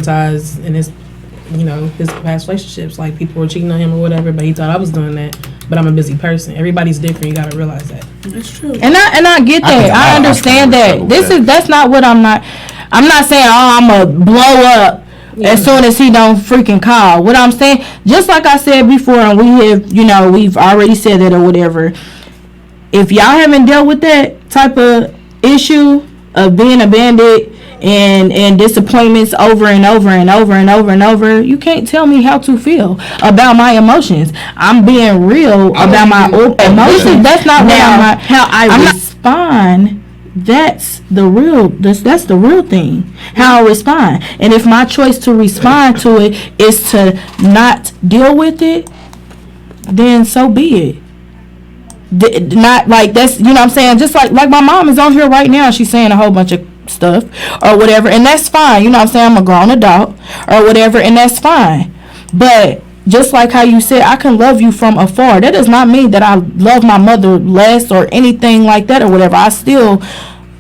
in his, his past relationships. Like, people were cheating on him or whatever, but he thought I was doing that. But I'm a busy person. Everybody's different. You gotta realize that. That's true. And I get that. I understand that. That's not what I'm not saying, I'm gonna blow up as soon as he don't freaking call. What I'm saying, just like I said before, and we've already said that or whatever. If y'all haven't dealt with that type of issue of being abandoned and disappointments over and over and over and over and over, you can't tell me how to feel about my emotions. I'm being real about my emotions. That's not how I respond. That's the real thing. How I respond. And if my choice to respond to it is to not deal with it, then so be it. Not like that's, what I'm saying, just like my mom is on here right now, she's saying a whole bunch of stuff or whatever, and that's fine. What I'm saying, I'm a grown adult or whatever, and that's fine. But just like how you said, I can love you from afar. That does not mean that I love my mother less or anything like that or whatever. I still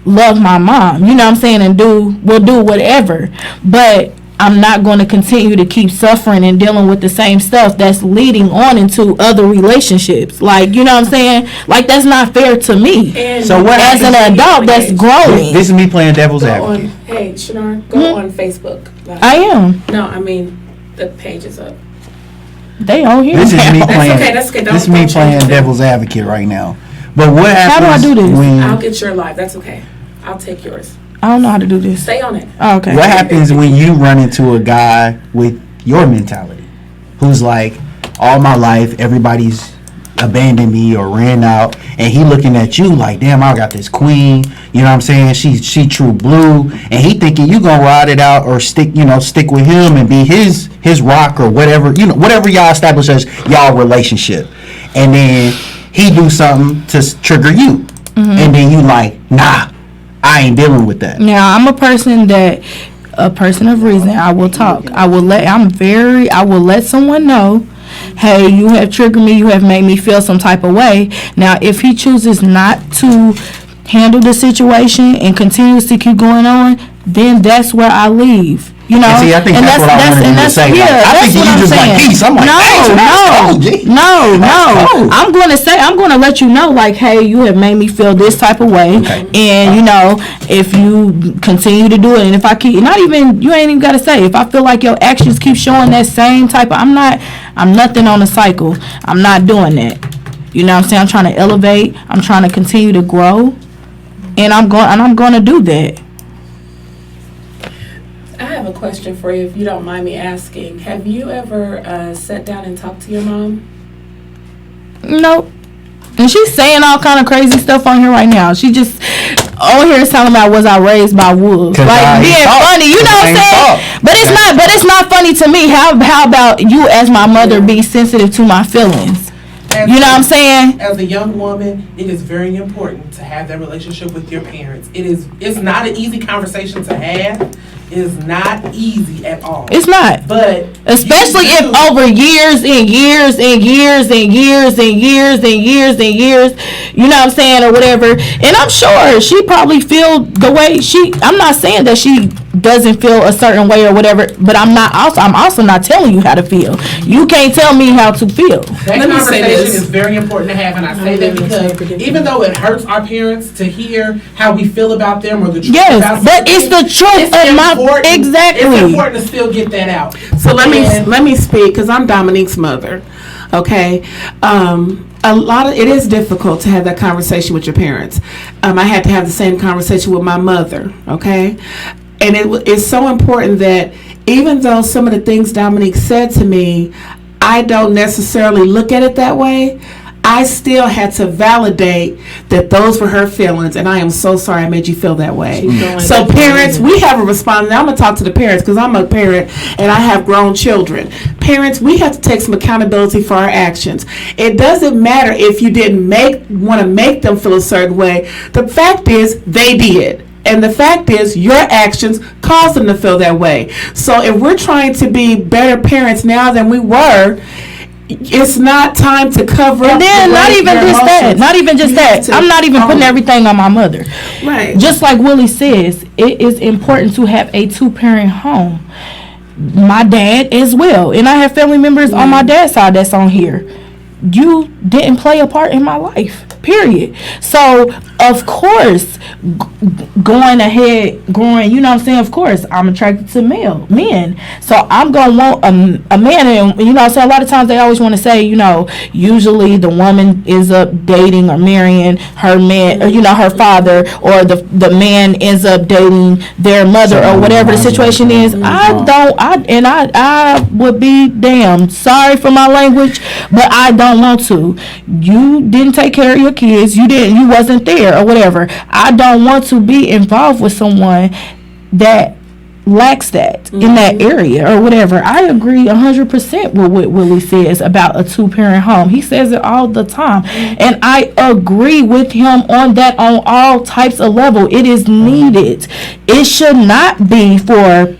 love my mom, what I'm saying, and will do whatever. But I'm not going to continue to keep suffering and dealing with the same stuff that's leading on into other relationships. Like, what I'm saying? Like, that's not fair to me. And so what as an adult that's growing. This is me playing devil's advocate. Hey, Shannar, go on Facebook. I am. No, I mean, the page is up. They on here. This is me playing. That's okay. This is me playing devil's advocate right now. But what happens? How do I do this? I'll get your live. That's okay. I'll take yours. I don't know how to do this. Stay on it. Oh, okay. What happens when you run into a guy with your mentality, who's like, all my life everybody's abandoned me or ran out, and he looking at you like, damn, I got this queen, what I'm saying, she true blue, and he thinking you gonna ride it out or stick with him and be his rock or whatever, whatever y'all establish as y'all relationship, and then he do something to trigger you, and then you like, nah, I ain't dealing with that. Now, I'm a person of reason. I will talk. I will let someone know, hey, you have triggered me, you have made me feel some type of way. Now, if he chooses not to handle the situation and continues to keep going on, then that's where I leave. See, I think that's what I wanted you to say. Yeah, I think you just like peace. I'm like, no. I'm going to let you know, like, hey, you have made me feel this type of way, and if you continue to do it, and if I keep, you ain't even got to say, if I feel like your actions keep showing that same type of, I'm nothing on a cycle. I'm not doing that. What I'm saying? I'm trying to elevate. I'm trying to continue to grow, and I'm going to do that. I have a question for you, if you don't mind me asking. Have you ever sat down and talked to your mom? Nope. And she's saying all kind of crazy stuff on here right now. She just on here telling about was I raised by wolves, like being funny. What I'm saying? But it's not funny to me. How about you as my mother be sensitive to my feelings? What I'm saying? As a young woman, it is very important to have that relationship with your parents. It's not an easy conversation to have. It is not easy at all. It's not. But especially if over years and years and years and years and years and years and years, what I'm saying, or whatever. And I'm sure she probably feel the way I'm not saying that she doesn't feel a certain way or whatever, but I'm also not telling you how to feel. You can't tell me how to feel. That conversation is very important to have, and I say that because even though it hurts our parents to hear how we feel about them or the truth about but it's the truth of my exactly. It's important to still get that out. So let me speak, because I'm Dominique's mother. Okay, it is difficult to have that conversation with your parents. I had to have the same conversation with my mother. Okay, and it's so important that even though some of the things Dominique said to me, I don't necessarily look at it that way, I still had to validate that those were her feelings, and I am so sorry I made you feel that way. So parents, we have a responsibility. I'm going to talk to the parents because I'm a parent and I have grown children. Parents, we have to take some accountability for our actions. It doesn't matter if you didn't want to make them feel a certain way. The fact is they did. And the fact is, your actions caused them to feel that way. So if we're trying to be better parents now than we were, it's not time to cover up. And then not even just that. I'm not even putting everything on my mother. Right. Just like Willie says, it is important to have a 2-parent home. my dad as well, and I have family members on my dad's side that's on here. You didn't play a part in my life, period. So of course, growing, you know what I'm saying, of course I'm attracted to men, so I'm gonna want a man. And you know what I'm saying, a lot of times they always want to say, you know, usually the woman is up dating or marrying her man, or you know, her father, or the man ends up dating their mother, or whatever the situation is. I would be damned sorry for my language, but I don't want to. You didn't take care of your kids, you wasn't there, or whatever. I don't want to be involved with someone that lacks that in that area, or whatever. I agree 100% with what Willie says about a 2-parent home. He says it all the time, and I agree with him on that on all types of level. It is needed. It should not be for,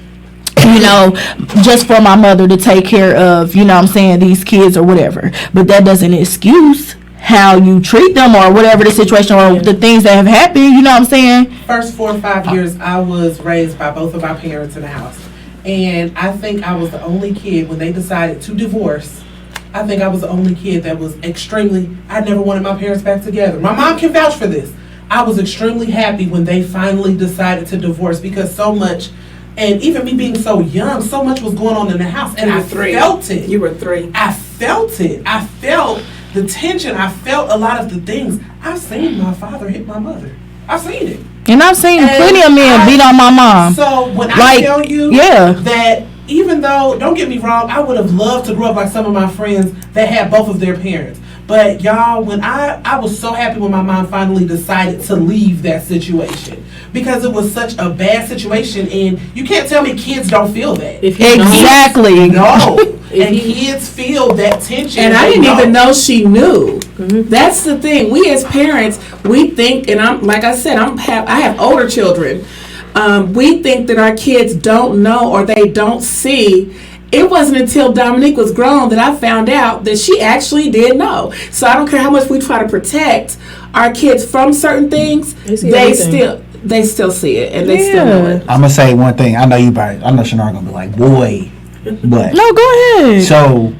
you know, just for my mother to take care of, you know what I'm saying, these kids or whatever. But that doesn't excuse how you treat them, or whatever the situation, or the things that have happened, you know what I'm saying? First 4 or 5 years, I was raised by both of our parents in the house. And I think I was the only kid, when they decided to divorce, I think I was the only kid that was I never wanted my parents back together. My mom can vouch for this. I was extremely happy when they finally decided to divorce, because so much, and even me being so young, so much was going on in the house. And I felt it. You were 3. I felt it. I felt the tension. I felt a lot of the things. I've seen my father hit my mother. I've seen it. And I've seen plenty of men beat on my mom. So when I Like, tell you yeah. that, even though, don't get me wrong, I would have loved to grow up like some of my friends that had both of their parents. But y'all, when I was so happy when my mom finally decided to leave that situation, because it was such a bad situation, and you can't tell me kids don't feel that. Exactly. No. And kids feel that tension. And I didn't even know she knew. That's the thing. We as parents, we think, and I'm like I said, I have older children. We think that our kids don't know, or they don't see. It wasn't until Dominique was grown that I found out that she actually did know. So I don't care how much we try to protect our kids from certain things, they still see it, and they still know it. I'm gonna say one thing. I know Shannara gonna be like, boy, but No, go ahead. so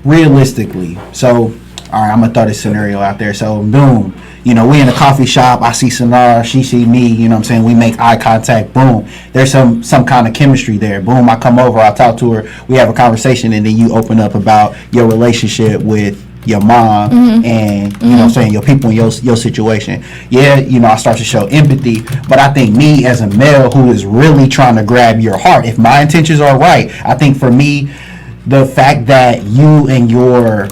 realistically, all right, I'm gonna throw this scenario out there. So boom, you know, we in a coffee shop, I see Shannara, she see me, you know what I'm saying, we make eye contact, boom, there's some kind of chemistry there, boom, I come over, I talk to her, we have a conversation, and then you open up about your relationship with your mom and, you know what I'm saying, your people in your situation. Yeah, you know, I start to show empathy, but I think me as a male who is really trying to grab your heart, if my intentions are right, I think for me, the fact that you and your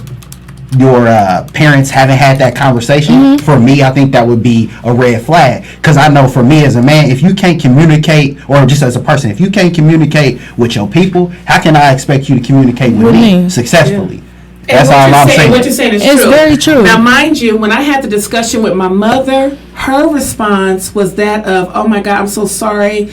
parents haven't had that conversation, for me, I think that would be a red flag. Because I know for me as a man, if you can't communicate, or just as a person, if you can't communicate with your people, how can I expect you to communicate with me successfully? That's all I'm saying. What you're saying is It's true. very true. Now, mind you, when I had the discussion with my mother, her response was that of, "Oh my God, I'm so sorry."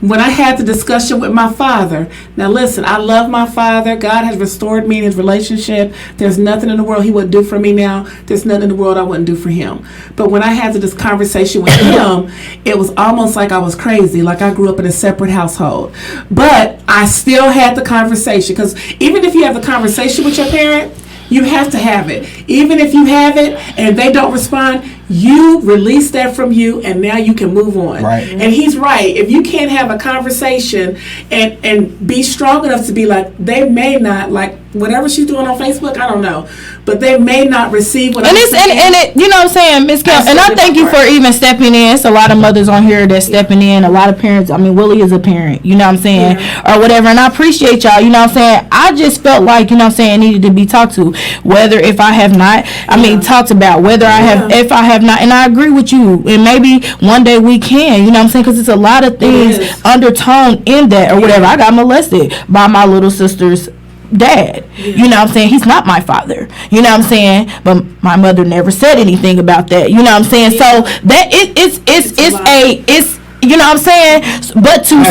When I had the discussion with my father, now listen, I love my father. God has restored me in his relationship. There's nothing in the world he wouldn't do for me now. There's nothing in the world I wouldn't do for him. But when I had this conversation with him, it was almost like I was crazy, like I grew up in a separate household. But I still had the conversation, because even if you have the conversation with your parent, you have to have it. Even if you have it and they don't respond, you release that from you, and now you can move on. Right. And he's right. If you can't have a conversation and be strong enough to be like, they may not, like whatever she's doing on Facebook, I don't know, but they may not receive what And I'm it's saying. and it, you know what I'm saying, Miss Kim, and I thank you for even stepping in. It's a lot of mothers on here that's stepping in, a lot of parents. I mean, Willie is a parent, you know what I'm saying, or whatever, and I appreciate y'all, you know what I'm saying. I just felt like, you know what I'm saying, it needed to be talked to, whether if I have not, talked about, whether I have, if I have not, and I agree with you, and maybe one day we can, you know what I'm saying, because it's a lot of things undertone in that, or whatever. I got molested by my little sister's dad, you know what I'm saying. He's not my father, you know what I'm saying, but my mother never said anything about that, you know what I'm saying. So that it's you know what I'm saying. But to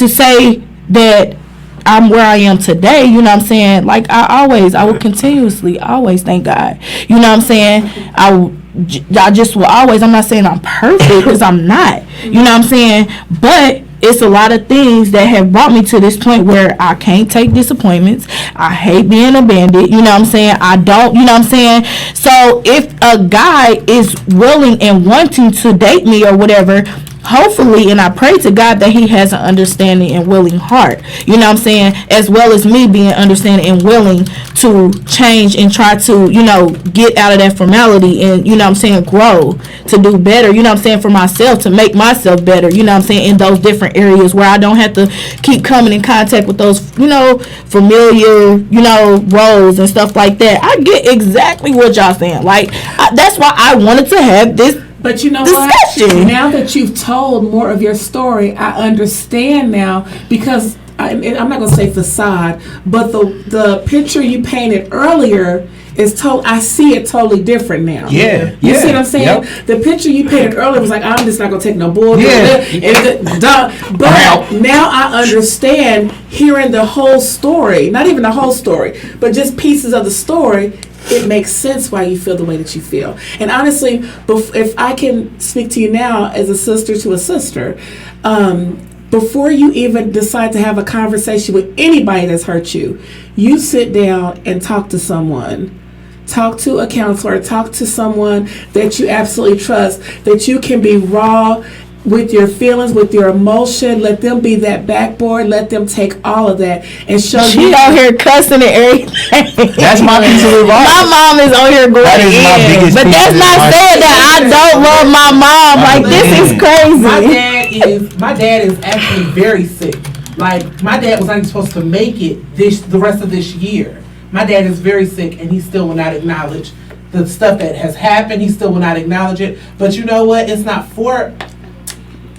say that I'm where I am today, you know what I'm saying, like I will continuously always thank God, you know what I'm saying. I just will always, I'm not saying I'm perfect because I'm not, you know what I'm saying, but it's a lot of things that have brought me to this point where I can't take disappointments. I hate being abandoned, you know what I'm saying? I don't, you know what I'm saying? So if a guy is willing and wanting to date me or whatever, hopefully, and I pray to God that he has an understanding and willing heart, you know what I'm saying, as well as me being understanding and willing to change and try to, you know, get out of that formality and, you know what I'm saying, grow to do better, you know what I'm saying, for myself, to make myself better, you know what I'm saying, in those different areas where I don't have to keep coming in contact with those, you know, familiar, you know, roles and stuff like that. I get exactly what y'all saying. Like, that's why I wanted to have this. But you know discussion. what? Now that you've told more of your story, I understand now, because I'm not going to say facade, but the picture you painted earlier is I see it totally different now. Yeah. You see what I'm saying? Yep. The picture you painted earlier was like, I'm just not going to take no bull. Yeah. But now I understand, hearing the whole story, not even the whole story, but just pieces of the story. It makes sense why you feel the way that you feel. And honestly, if I can speak to you now as a sister to a sister, before you even decide to have a conversation with anybody that's hurt you, you sit down and talk to someone. Talk to a counselor. Talk to someone that you absolutely trust, that you can be raw with your feelings, with your emotion. Let them be that backboard. Let them take all of that and show you. She out here cussing and everything. That's my piece of advice. My mom is on here going That is my in. biggest But piece that's of not advice. saying that I don't love my mom. Like, this is crazy. My dad is actually very sick. Like, my dad was not even supposed to make it the rest of this year. My dad is very sick, and he still will not acknowledge the stuff that has happened. He still will not acknowledge it. But you know what? It's not for.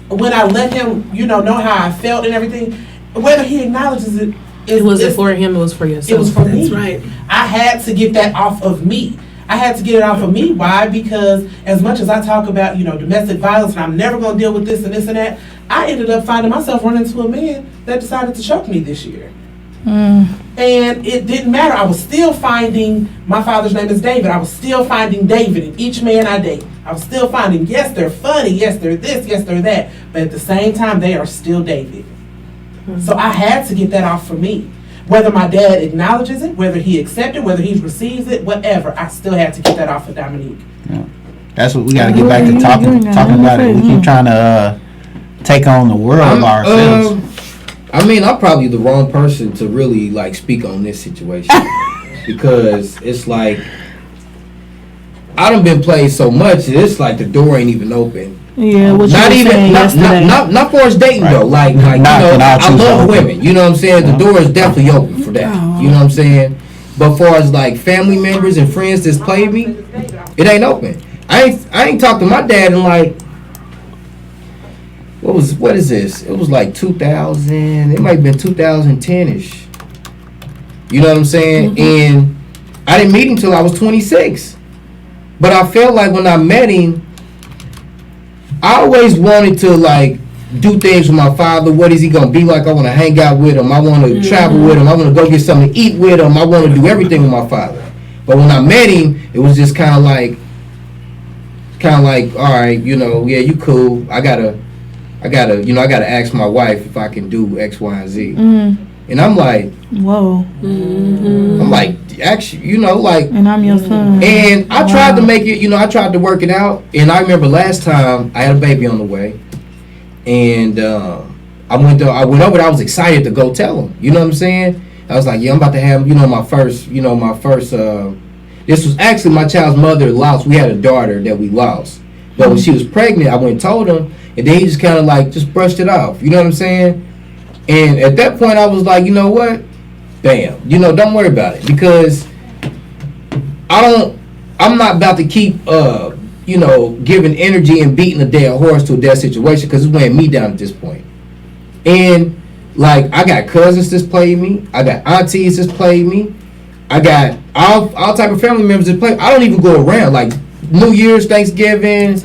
When I let him, you know how I felt and everything, whether he acknowledges it, It wasn't for him, it was for yourself. it was for me. That's right. I had to get that off of me. I had to get it off of me. Why? Because as much as I talk about, domestic violence, and I'm never going to deal with this and this and that, I ended up finding myself running into a man that decided to choke me this year. And it didn't matter. I was still finding, my father's name is David. I was still finding David in each man I date. I was still finding, yes, they're funny, yes, they're this, yes, they're that. But at the same time, they are still David. So I had to get that off for me. Whether my dad acknowledges it, whether he accepts it, whether he receives it, whatever, I still had to get that off of Dominique. Yeah. That's what we got to get back to talking about it. We keep trying to take on the world by ourselves. I mean, I'm probably the wrong person to really speak on this situation because it's like I done been played so much. It's like the door ain't even open. Yeah, what Not you were even saying yesterday. not for us dating though. Like Not that I option's love open. women. You know what I'm saying? The door is definitely open for that. You know what I'm saying? But for as family members and friends that's played me, it ain't open. I ain't talked to my dad in what is this? It was 2000. It might have been 2010ish. You know what I'm saying? And I didn't meet him till I was 26. But I felt like when I met him, I always wanted to do things with my father. What is he gonna be like? I want to hang out with him. I want to travel with him. I want to go get something to eat with him. I want to do everything with my father. But when I met him, it was just kind of like, all right, yeah, you cool. I gotta ask my wife if I can do X, Y, and Z. And I'm like, whoa. I'm like, actually, And I'm your son. and I tried to make it, I tried to work it out. And I remember last time I had a baby on the way. And I went over there. I was excited to go tell him. You know what I'm saying? I was like, yeah, I'm about to have, my first, this was actually my child's mother lost. We had a daughter that we lost. But when she was pregnant, I went and told him. And then he just kind of just brushed it off. You know what I'm saying? And at that point, I was like, you know what? Bam. Don't worry about it. Because I'm not about to keep, giving energy and beating a dead horse to a dead situation because it's weighing me down at this point. And, I got cousins that's played me. I got aunties that's played me. I got all type of family members that play. I don't even go around. New Year's, Thanksgiving,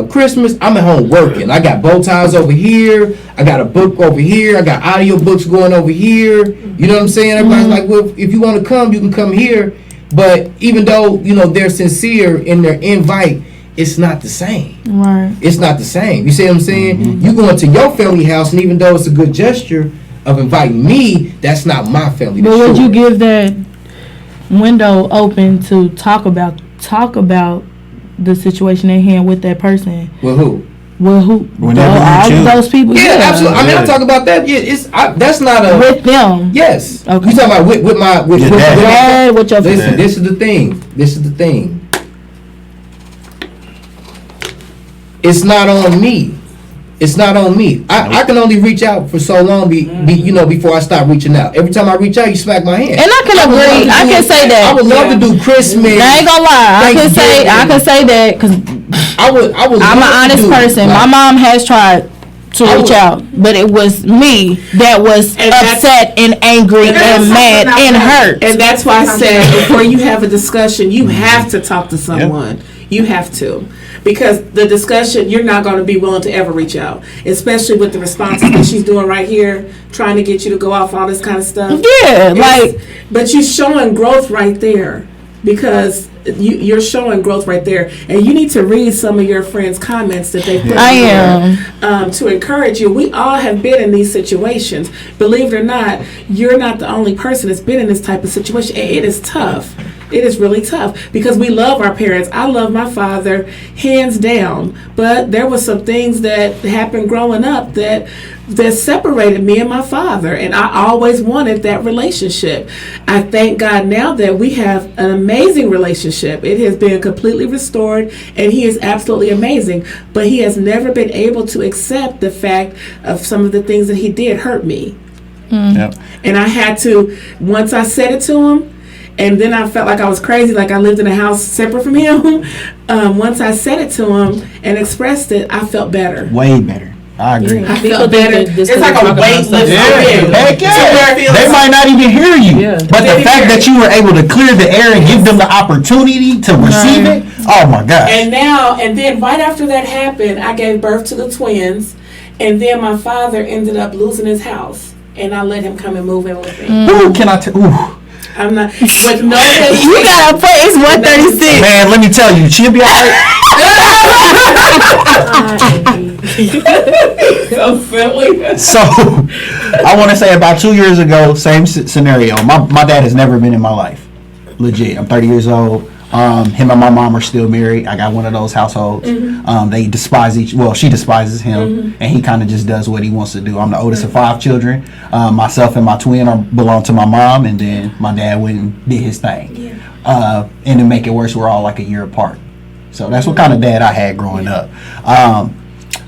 Christmas, I'm at home working. I got bow ties over here. I got a book over here. I got audio books going over here. You know what I'm saying? Everybody's like, well, if you want to come, you can come here. But even though, you know, they're sincere in their invite, it's not the same. Right. It's not the same. You see what I'm saying? You go into your family house, and even though it's a good gesture of inviting me, that's not my family. But That's would you yours. give that window open to talk about the situation at hand with that person? With who? Well, who? Whenever you all choose. those people. Yeah, absolutely. I mean, Yeah. I talk about that. Yeah, that's not a With them. yes. Okay. You talking about with Your with dad. Dad, with your Listen, dad. this is the thing. This is the thing. It's not on me. It's not on me. I can only reach out for so long, you know, before I stop reaching out. Every time I reach out, you smack my hand. And I can would love agree. to I do- can say that. I would love to do Christmas. I ain't gonna lie. I can say that because I would. I'm an honest person. My mom has tried to I reach would- out, but it was me that was And that's- upset and angry and mad and hurt. And that's why I said before you have a discussion, you have to talk to someone. You have to. Because the discussion, you're not going to be willing to ever reach out. Especially with the responses that she's doing right here, trying to get you to go off all this kind of stuff. Yeah, like But you're showing growth right there. Because you're showing growth right there. And you need to read some of your friends' comments that they put I on am. there, to encourage you. We all have been in these situations. Believe it or not, you're not the only person that's been in this type of situation. And it is tough. It is really tough because we love our parents. I love my father hands down, but there was some things that happened growing up that separated me and my father, and I always wanted that relationship. I thank God now that we have an amazing relationship. It has been completely restored, and he is absolutely amazing, but he has never been able to accept the fact of some of the things that he did hurt me. Yep. And I had to, once I said it to him, and then I felt like I was crazy, like I lived in a house separate from him. Once I said it to him and expressed it, I felt better. Way better. I agree. I People felt think better. that this It's like could a talk about weight stuff. lifted. Heck yeah. They might not even hear you. Yeah. But the They fact hear that you were able to clear the air and give them the opportunity to receive it, oh my God. And then right after that happened, I gave birth to the twins, and then my father ended up losing his house, and I let him come and move in with me. Ooh, can I tell? Ooh. I'm not with no You gotta put it's 136. Man, let me tell you, she'll be alright. so silly. So, I want to say about 2 years ago, same scenario. My dad has never been in my life. Legit. I'm 30 years old. Him and my mom are still married. I got one of those households. They despise she despises him, and he kind of just does what he wants to do. I'm the oldest of 5 children. Myself and my twin belong to my mom, and then my dad went and did his thing. And to make it worse, we're all like a year apart. So that's what kind of dad I had growing up.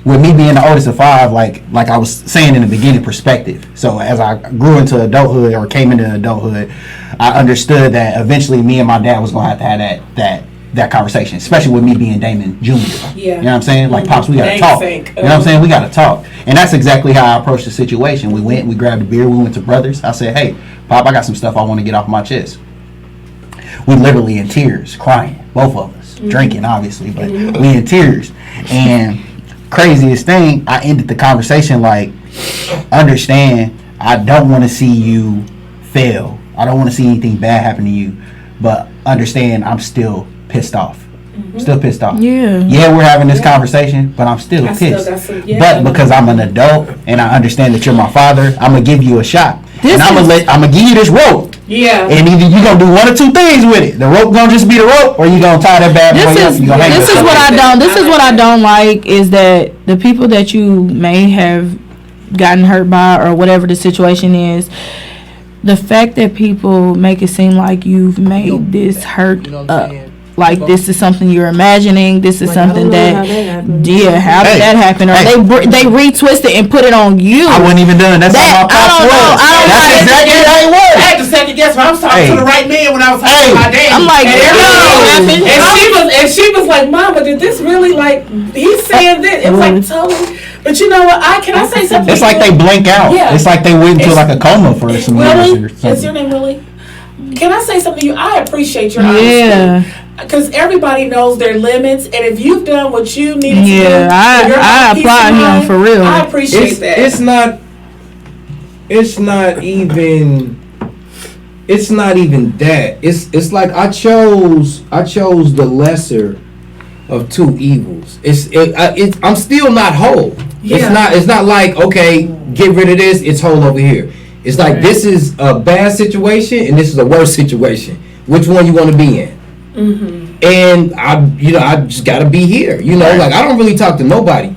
With me being the oldest of 5, like I was saying in the beginning, perspective. So as I grew into adulthood or came into adulthood, I understood that eventually me and my dad was gonna have to have that conversation, especially with me being Damon Jr. Yeah. You know what I'm saying? Like, Pops, we gotta Dang talk. sake. You know what I'm saying? We gotta talk. And that's exactly how I approached the situation. We grabbed a beer, we went to Brothers. I said, hey, Pop, I got some stuff I want to get off my chest. We literally in tears, crying, both of us, drinking obviously, but we in tears. And craziest thing, I ended the conversation like, understand, I don't want to see you fail. I don't want to see anything bad happen to you, but understand I'm still pissed off. Still pissed off. Yeah. We're having this conversation, but I'm still I still pissed. got some- yeah. But because I'm an adult and I understand that you're my father, I'm gonna give you a shot. And I'm gonna give you this rope. Yeah. And either you gonna do one or two things with it. The rope gonna just be the rope, or you gonna tie that bad boy up. You gonna hang This is yourself. what I don't like is that the people that you may have gotten hurt by or whatever the situation is, the fact that people make it seem like you've made this hurt You know what I'm up. saying? Like this is something you're imagining. This is Like, something I don't know that, how that happened. how did Hey, that happen? Or hey. they retwist it and put it on you. I wasn't even done. That's how my That- I pops don't know. was. I don't That's like- exactly how it I was. had to second guess when I was talking Hey. to the right man when I was talking Hey. to my daddy. I'm like, and everything no. happened. And she was like, Mama, did this really like he's saying this? It was like totally. But you know what? Can I say something? It's like they blink out. Yeah. It's like they went into It's- like a coma for some Willie, years or is your something. name Willie? Can I say something to you? I appreciate your Yeah. honesty. Because everybody knows their limits, and if you've done what you needed to do, Yeah, for your I own peace applaud of him mind, for real. I appreciate that. It's not even it's not even that. It's like I chose the lesser of two evils. I'm still not whole. Yeah. It's not like, okay, get rid of this, it's whole over here. It's like, Right. this is a bad situation and this is a worse situation. Which one you want to be in? And I just gotta be here. Like I don't really talk to nobody.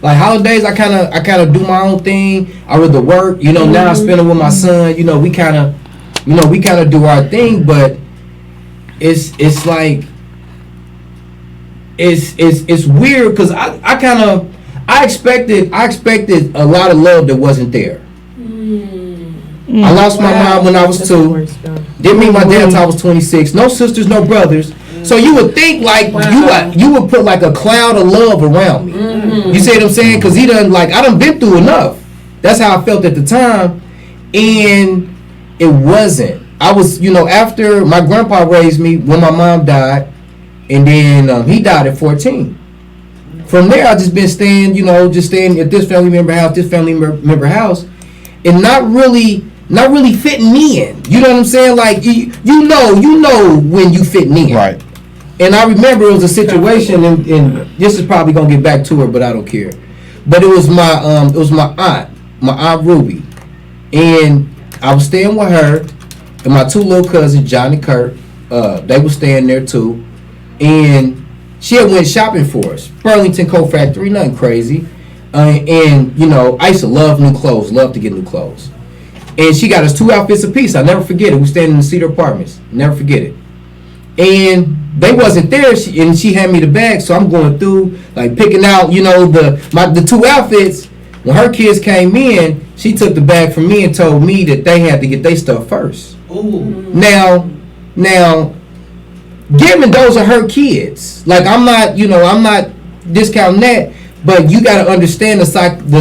Like holidays, I kind of do my own thing. I rather work. Now I spend it with my son. We kind of do our thing. But it's like it's weird because I expected a lot of love that wasn't there. I lost my mom when I was 2. Didn't meet my dad until I was 26. No sisters, no brothers. So you would think like you would put like a cloud of love around me. You see what I'm saying? Because I done been through enough. That's how I felt at the time, and it wasn't. I was, after my grandpa raised me when my mom died, and then he died at 14. From there, I just been staying at this family member house, and not really fitting me in. You know what I'm saying? Like you know when you fitting in. Right. And I remember it was a situation, and this is probably gonna get back to her, but I don't care. But it was my aunt Ruby, and I was staying with her and my 2 little cousins, John and Kurt. They were staying there too, and she had went shopping for us. Burlington Coat Factory, nothing crazy. And I used to love new clothes, love to get new clothes. And she got us 2 outfits apiece. I never forget it. We staying in the Cedar Apartments. Never forget it. And they wasn't there, and she handed me the bag, so I'm going through, like picking out, the 2 outfits. When her kids came in, she took the bag from me and told me that they had to get their stuff first. Ooh. Now, given those are her kids, like I'm not discounting that, but you got to understand the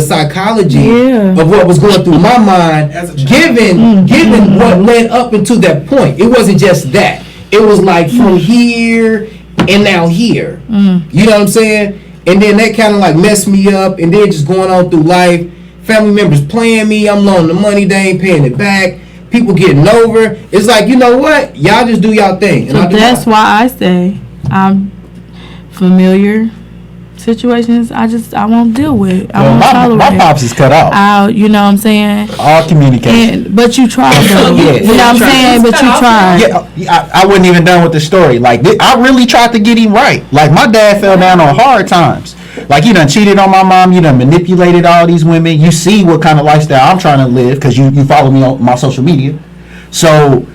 psychology of what was going through my mind, As a child. given what led up into that point. It wasn't just that. It was like from here and now here. You know what I'm saying? And then that kind of like messed me up, and then just going on through life, family members playing me, I'm loaning the money, they ain't paying it back, people getting over. It's like, you know what? Y'all just do y'all thing. And So I do that's mine. why I say I'm familiar situations. I won't deal with. I won't my tolerate. pops is cut off. You know what I'm saying? All communication. But you tried though. Yeah. You know what I'm saying? But you tried. Yeah, I wasn't even done with the story. Like, I really tried to get him right. Like, my dad fell down on hard times. Like, you done cheated on my mom. You done manipulated all these women. You see what kind of lifestyle I'm trying to live because you follow me on my social media. So,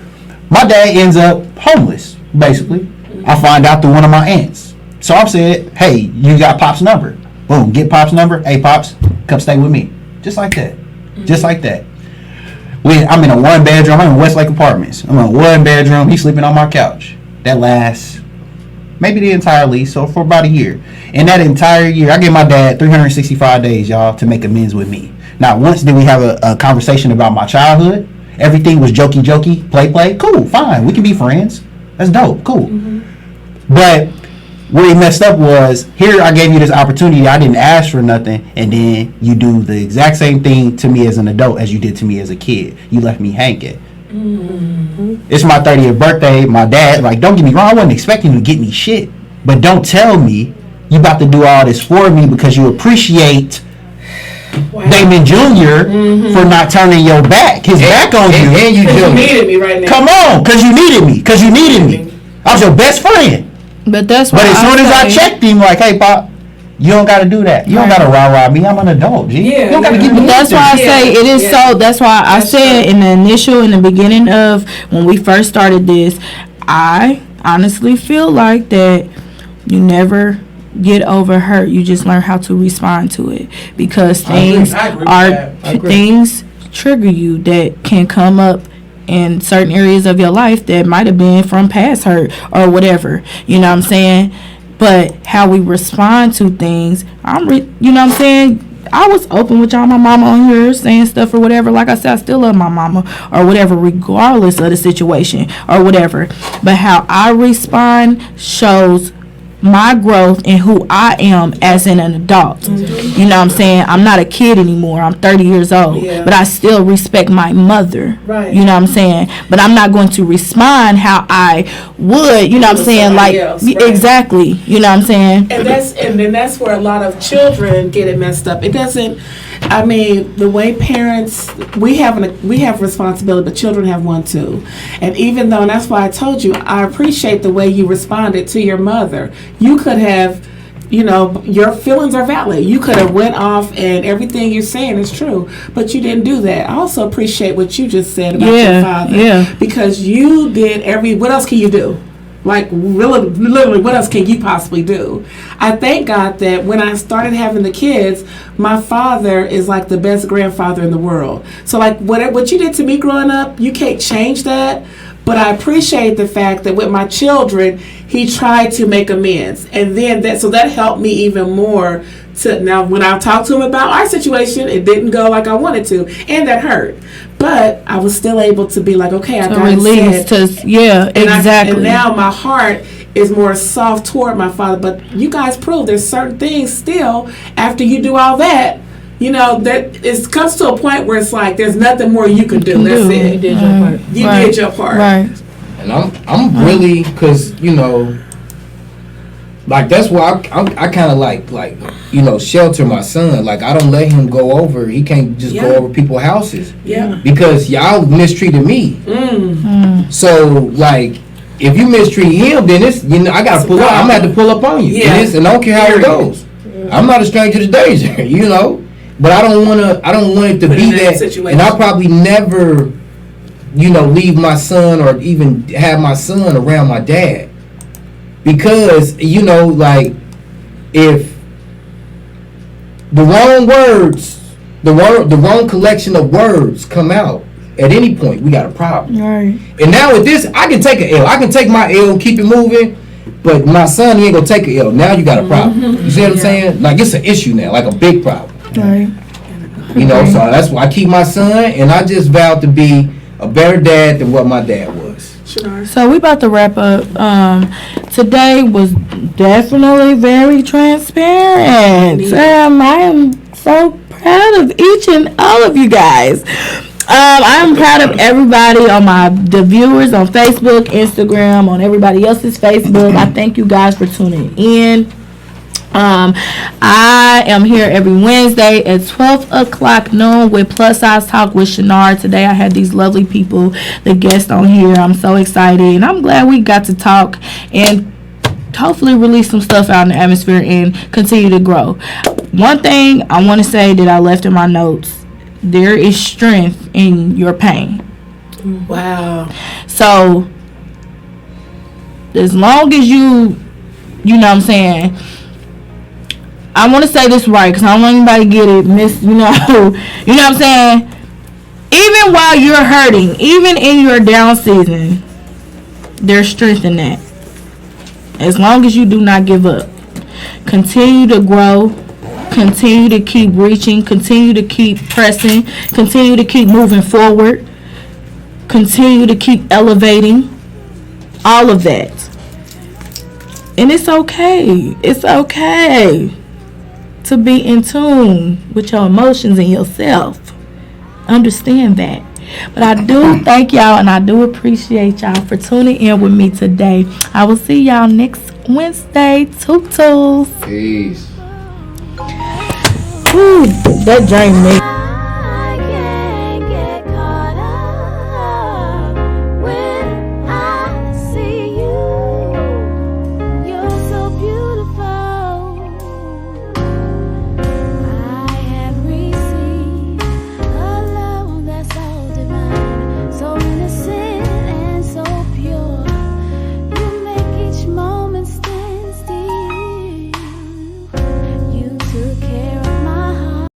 my dad ends up homeless, basically. I find out through one of my aunts. So I said, hey, you got Pop's number. Boom, get Pop's number. Hey, Pops, come stay with me. Just like that. Just like that. I'm in a 1-bedroom. I'm in Westlake Apartments. I'm in a 1-bedroom. He's sleeping on my couch. That lasts maybe the entire lease, so for about a year. In that entire year, I gave my dad 365 days, y'all, to make amends with me. Not once did we have a conversation about my childhood. Everything was jokey, play. Cool, fine. We can be friends. That's dope. Cool. But where he messed up was, here I gave you this opportunity, I didn't ask for nothing, and then you do the exact same thing to me as an adult as you did to me as a kid. You left me hanging. It's my 30th birthday. My dad, like, don't get me wrong, I wasn't expecting you to get me shit, but don't tell me you about to do all this for me because you appreciate Damon Jr. for not turning your back, his back on you. And you You do. needed me right now. Come on, because you needed me. I was your best friend. But that's why But as soon as I say- checked him, like, hey, Pop, you don't got to do that. You don't got to rah-rah me. I'm an adult, G. Yeah, you don't got to yeah. give me That's why I Yeah, say it is yeah. so. That's why I That's said true. in the beginning of when we first started this, I honestly feel like that you never get over hurt. You just learn how to respond to it because I agree. things I agree with are that. I agree. things trigger you that can come up in certain areas of your life that might have been from past hurt or whatever. You know what I'm saying? But how we respond to things, you know what I'm saying? I was open with y'all, my mama on here saying stuff or whatever. Like I said, I still love my mama or whatever, regardless of the situation or whatever. But how I respond shows my growth and who I am as an adult. You know what I'm saying? I'm not a kid anymore. I'm 30 years old. Yeah. But I still respect my mother. Right. You know what I'm saying? But I'm not going to respond how I would, you know what I'm saying? Like, else, right. exactly. You know what I'm saying? And then that's where a lot of children get it messed up. It doesn't. I mean, the way parents we have responsibility, but children have one too. And even though, and that's why I told you, I appreciate the way you responded to your mother. You could have, you know, your feelings are valid. You could have went off and everything you're saying is true, but you didn't do that. I also appreciate what you just said about your father. Yeah. Because you did what else can you do? Like, really, literally, what else can you possibly do? I thank God that when I started having the kids, my father is like the best grandfather in the world. So, like, what you did to me growing up, you can't change that. But I appreciate the fact that with my children, he tried to make amends. And then that helped me even more. Now, when I talked to him about our situation, it didn't go like I wanted to. And that hurt. But I was still able to be like, okay, I got Release exactly. And now my heart is more soft toward my father. But you guys prove there's certain things still, after you do all that, you know, that it comes to a point where it's like there's nothing more you can do. That's it. You did your part. You did your part. Right. And I'm really, cause you know, like that's why I kind of like you know, shelter my son. Like I don't let him go over. He can't just go over people's houses. Yeah. Because y'all mistreated me. So like, if you mistreat him, then it's, you know, I gotta pull up. I'm gonna have to pull up on you. Yeah. And I don't care how it goes. I'm not a stranger to danger, you know. But I don't want it to Put be in that that. situation. And I'll probably never, you know, leave my son or even have my son around my dad. Because, you know, like, if the wrong words, the wrong collection of words come out at any point, we got a problem. Right. And now with this, I can take an L. I can take my L, keep it moving, but my son, he ain't gonna take an L. Now you got a problem. You see what I'm saying? Like, it's an issue now, like a big problem. Right. You know, so that's why I keep my son, and I just vowed to be a better dad than what my dad was. So we about to wrap up. Today was definitely very transparent. I am so proud of each and all of you guys. I am proud of everybody on the viewers on Facebook, Instagram, on everybody else's Facebook. I thank you guys for tuning in. I am here every Wednesday at 12 o'clock noon with Plus Size Talk with Shanard. Today I had these lovely people, the guests on here. I'm so excited, and I'm glad we got to talk and hopefully release some stuff out in the atmosphere and continue to grow. One thing I want to say that I left in my notes: there is strength in your pain. Wow. So as long as you know what I'm saying, I want to say this right, because I don't want anybody to get it you know what I'm saying? Even while you're hurting, even in your down season, there's strength in that. As long as you do not give up. Continue to grow. Continue to keep reaching. Continue to keep pressing. Continue to keep moving forward. Continue to keep elevating. All of that. And it's okay. It's okay to be in tune with your emotions and yourself. Understand that. But I do thank y'all, and I do appreciate y'all for tuning in with me today. I will see y'all next Wednesday. Toot toot. Peace. Whew, that drained me.